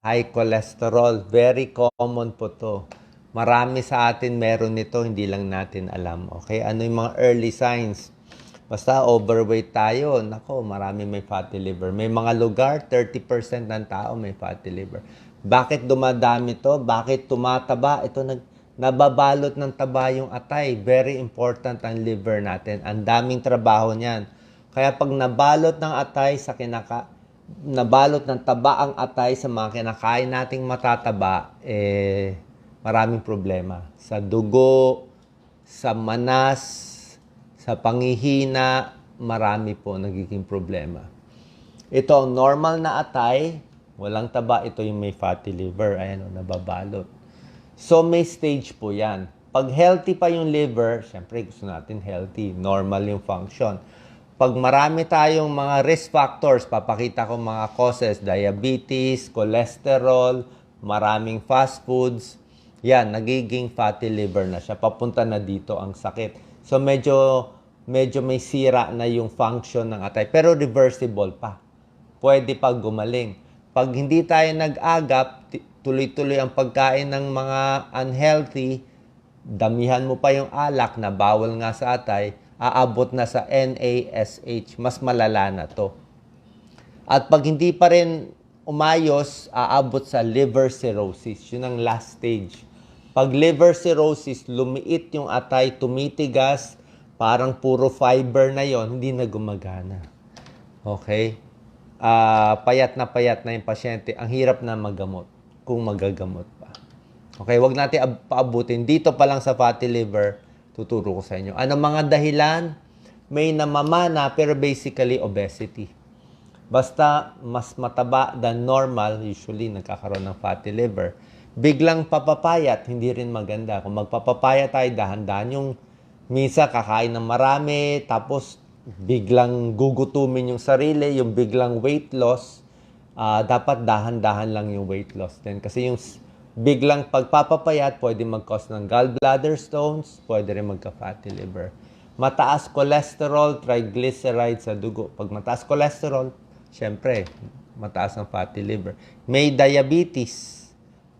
high cholesterol. Very common po to. Marami sa atin meron nito, hindi lang natin alam. Okay, ano yung mga early signs? Basta overweight tayo, nako, marami may fatty liver. May mga lugar, 30% ng tao may fatty liver. Bakit dumadami to? Bakit tumataba? Ito nababalot ng taba yung atay. Very important ang liver natin. Ang daming trabaho niyan. Kaya pag nabalot ng atay sa nabalot ng taba ang atay sa mga kinakain nating matataba, maraming problema. Sa dugo, sa manas, sa pangihina, marami po nagiging problema. Ito ang normal na atay, walang taba, ito yung may fatty liver, ayan o, nababalot. So may stage po yan. Pag healthy pa yung liver, syempre gusto natin healthy, normal yung function. Pag marami tayong mga risk factors, papakita ko mga causes, diabetes, cholesterol, maraming fast foods, yan, nagiging fatty liver na siya. Papunta na dito ang sakit. So medyo may sira na yung function ng atay. Pero reversible pa. Pwede pa gumaling. Pag hindi tayo nag-agap, tuloy-tuloy ang pagkain ng mga unhealthy, damihan mo pa yung alak na bawal nga sa atay, aabot na sa NASH. Mas malala na to. At pag hindi pa rin umayos, aabot sa liver cirrhosis. Yun ang last stage. Pag liver cirrhosis, lumiit yung atay, tumitigas, parang puro fiber na yon, hindi na gumagana. Okay? Payat na yung pasyente. Ang hirap na magamot kung magagamot pa. Okay, wag natin paabutin. Dito pa lang sa fatty liver, tuturo ko sa inyo. Ano mga dahilan? May namamana pero basically obesity. Basta mas mataba than normal, usually nagkakaroon ng fatty liver. Biglang papapayat, hindi rin maganda. Kung magpapapayat tayo, dahan-dahan yung minsan kakain ng marami, tapos biglang gugutumin yung sarili, yung biglang weight loss, dapat dahan-dahan lang yung weight loss din. Kasi yung biglang pagpapapayat, pwede mag-cause ng gallbladder stones, pwede rin magka-fatty liver. Mataas cholesterol, triglycerides sa dugo. Pag mataas cholesterol, syempre, mataas ang fatty liver. May diabetes.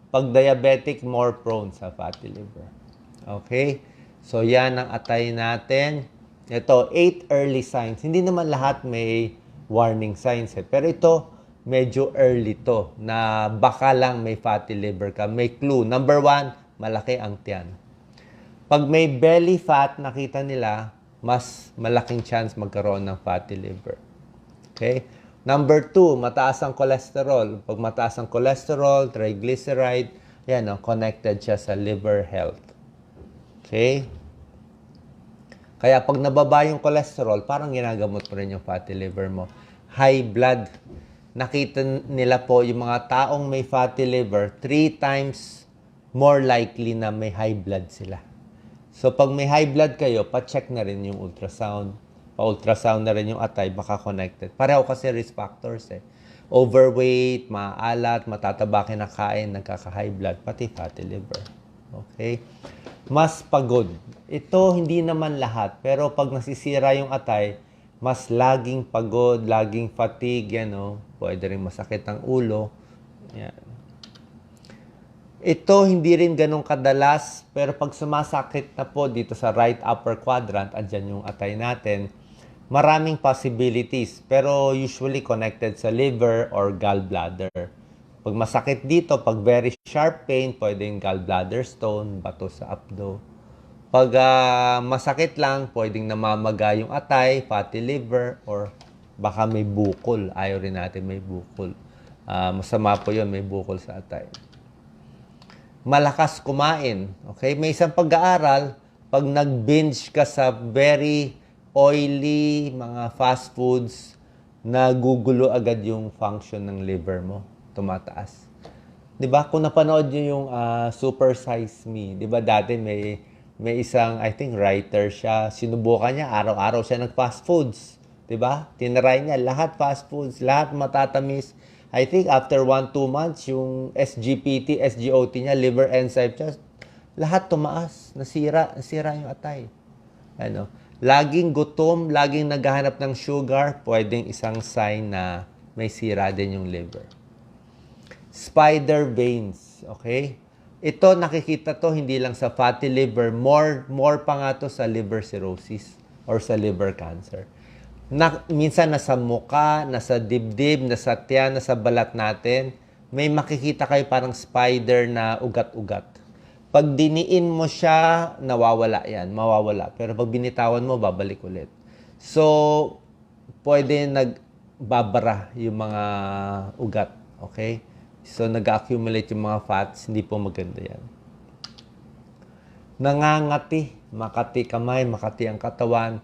Pag diabetic, more prone sa fatty liver. Okay? So, yan ang atay natin. Ito, 8 early signs. Hindi naman lahat may warning signs. Pero ito, medyo early to na baka lang may fatty liver ka. May clue. Number 1, malaki ang tiyan. Pag may belly fat, nakita nila, mas malaking chance magkaroon ng fatty liver. Okay? Number 2, mataas ang cholesterol. Pag mataas ang cholesterol, triglyceride, yan, connected siya sa liver health. Okay? Kaya pag nababa yung cholesterol, parang ginagamot mo rin yung fatty liver mo. High blood. Nakita nila po yung mga taong may fatty liver, 3 times more likely na may high blood sila. So pag may high blood kayo, pa-check na rin yung ultrasound. Pa-ultrasound na rin yung atay, baka connected. Pareho kasi risk factors eh. Overweight, maalat, matataba kinakain, nagkaka-high blood, pati fatty liver. Okay? Mas pagod. Ito hindi naman lahat, pero pag nasisira yung atay, mas laging pagod, laging fatigue, yan o. Pwede rin masakit ang ulo. Yan. Ito hindi rin ganun kadalas, pero pag sumasakit na po dito sa right upper quadrant, andyan yung atay natin, maraming possibilities, pero usually connected sa liver or gallbladder. Pag masakit dito, pag very sharp pain, pwedeng gallbladder stone, bato sa abdo. Pag masakit lang, pwedeng namamaga yung atay, fatty liver, or baka may bukol. Ayaw rin natin may bukol. Masama po yun, may bukol sa atay. Malakas kumain. Okay? May isang pag-aaral, pag nag-binge ka sa very oily, mga fast foods, nagugulo agad yung function ng liver mo. Tumataas. 'Di ba? Kung napanood niyo yung Super Size Me, 'di ba dati may isang, I think, writer siya, sinubukan niya, araw-araw siya nag-fast foods. 'Di ba? Tinry niya lahat fast foods, lahat matatamis. I think after 1-2 months, yung SGPT, SGOT niya, liver enzyme niya, lahat tumaas, nasira yung atay. Ano? Laging gutom, laging naghahanap ng sugar, pwedeng isang sign na may sira din yung liver. spider veins, okay? Ito, nakikita to hindi lang sa fatty liver, more pa nga to sa liver cirrhosis or sa liver cancer. Minsan nasa muka, nasa dibdib, nasa tiyan, nasa balat natin, may makikita kayo parang spider na ugat-ugat. Pag diniin mo siya, nawawala yan, mawawala. Pero pag binitawan mo, babalik ulit. So, pwede nagbabara yung mga ugat, okay? So, nag-accumulate yung mga fats, hindi po maganda yan. Nangangati, makati kamay, makati ang katawan.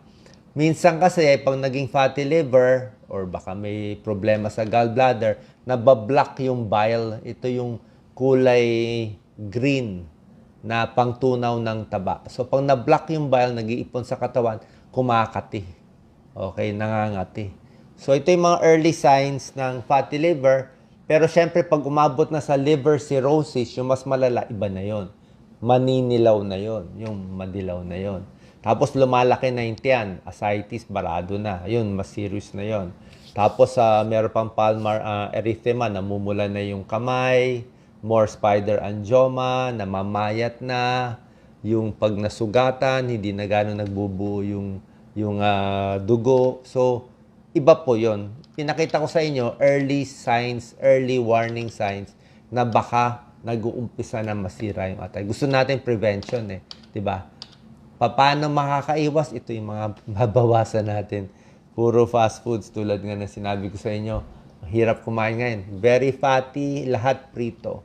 Minsan kasi, pag naging fatty liver, or baka may problema sa gallbladder, nabablock yung bile. Ito yung kulay green na pangtunaw ng taba. So, pag nablock yung bile, nag-iipon sa katawan, kumakati. Okay, nangangati. So, ito yung mga early signs ng fatty liver. Pero syempre, pag umabot na sa liver cirrhosis, yung mas malala, iba na yon. Maninilaw na yon, yung madilaw na yon. Tapos lumalaki na yung tiyan, ascites, barado na. Yun, mas serious na yon. Tapos meron pang palmar erythema, namumula na yung kamay, more spider angioma, namamayat na, yung pag nasugatan, hindi na gano'ng nagbubuo yung dugo. So, iba po yon. Pinakita ko sa inyo, early signs, early warning signs na baka nag-uumpisa na masira yung atay. Gusto natin prevention eh, 'di ba? Paano makakaiwas? Ito yung mga babawasan natin. Puro fast foods tulad nga na sinabi ko sa inyo. Hirap kumain ngayon. Very fatty, lahat prito.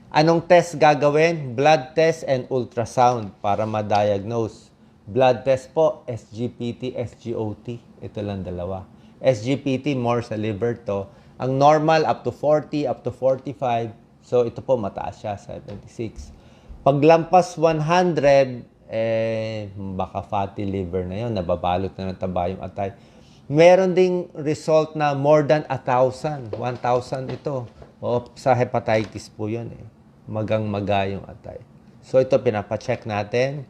Anong test gagawin? Blood test and ultrasound para ma-diagnose. Blood test po, SGPT, SGOT. Ito lang dalawa. SGPT, more sa liver to. Ang normal, up to 40, up to 45. So, ito po, mataas siya, 76. Paglampas 100, baka fatty liver na yun. Nababalot na ng taba yung atay. Meron ding result na more than 1,000. 1,000 ito. O, sa hepatitis po yun eh. Magang-maga yung atay. So, ito, pinapacheck natin.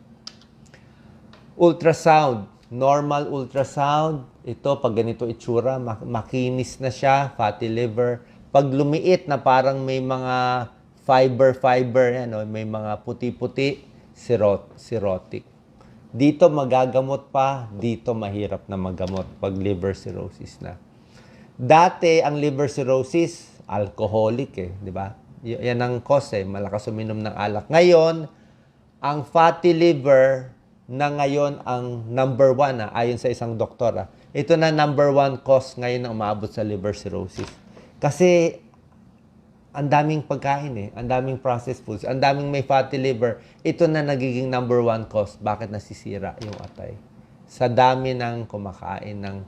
Ultrasound. Normal ultrasound. Ito, pag ganito itsura, makinis na siya, fatty liver. Pag lumiit na parang may mga fiber, yan, may mga puti-puti, cirrhotic. Dito magagamot pa, dito mahirap na magamot pag liver cirrhosis na. Dati, ang liver cirrhosis, alcoholic di ba? Yan ang cause malakas uminom ng alak. Ngayon, ang fatty liver na ngayon ang number 1 ayon sa isang doktor. Ito na number 1 cause ngayon na umabot sa liver cirrhosis. Kasi ang daming pagkain ang daming processed foods, ang daming may fatty liver. Ito na nagiging number 1 cause bakit nasisira yung atay. Sa dami ng kumakain ng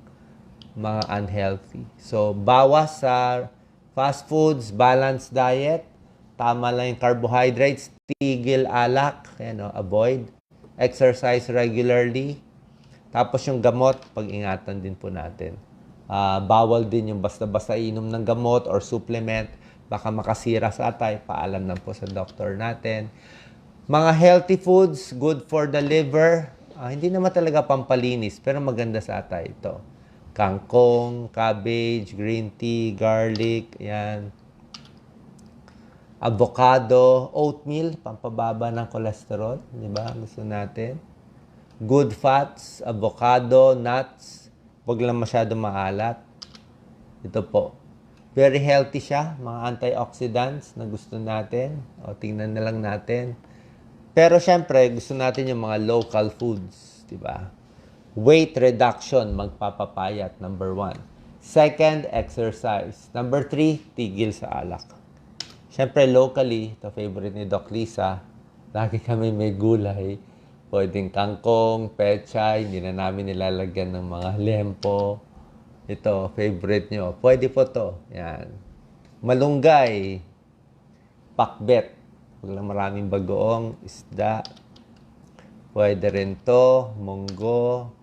mga unhealthy. So, bawas sa fast foods, balanced diet, tama lang yung carbohydrates, tigil alak, avoid. Exercise regularly. Tapos yung gamot, pag-ingatan din po natin. Bawal din yung basta-basta inom ng gamot or supplement. Baka makasira sa atay. Paalam lang po sa doktor natin. Mga healthy foods, good for the liver. Hindi naman talaga pampalinis, pero maganda sa atay ito. Kangkong, cabbage, green tea, garlic, yan. Avocado, oatmeal, pampababa ng cholesterol, di ba? Gusto natin. Good fats, avocado, nuts, huwag lang masyado maalat. Ito po. Very healthy siya, mga antioxidants na gusto natin. O, tingnan na lang natin. Pero syempre, gusto natin yung mga local foods, di ba? Weight reduction, magpapapayat, number 1. Second, exercise. Number 3, tigil sa alak. Siyempre, locally, ito favorite ni Doc Lisa, lagi kami may gulay. Pwedeng kangkong, pechay, hindi na namin nilalagyan ng mga lempo. Ito, favorite nyo. Pwede po to. Yan. Malunggay, pakbet. Huwag lang maraming bagoong, isda. Pwede rin to, munggo.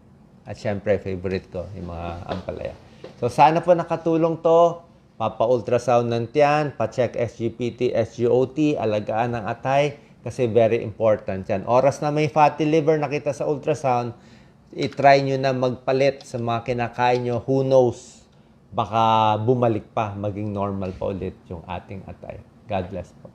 At siyempre, favorite ko, yung mga ampalaya. So, sana po nakatulong to. Papa-ultrasound ng tiyan, pa-check SGPT, SGOT, alagaan ng atay, kasi very important yan. Oras na may fatty liver nakita sa ultrasound, i-try nyo na magpalit sa mga kinakain nyo. Who knows? baka bumalik pa, maging normal pa ulit yung ating atay. God bless po.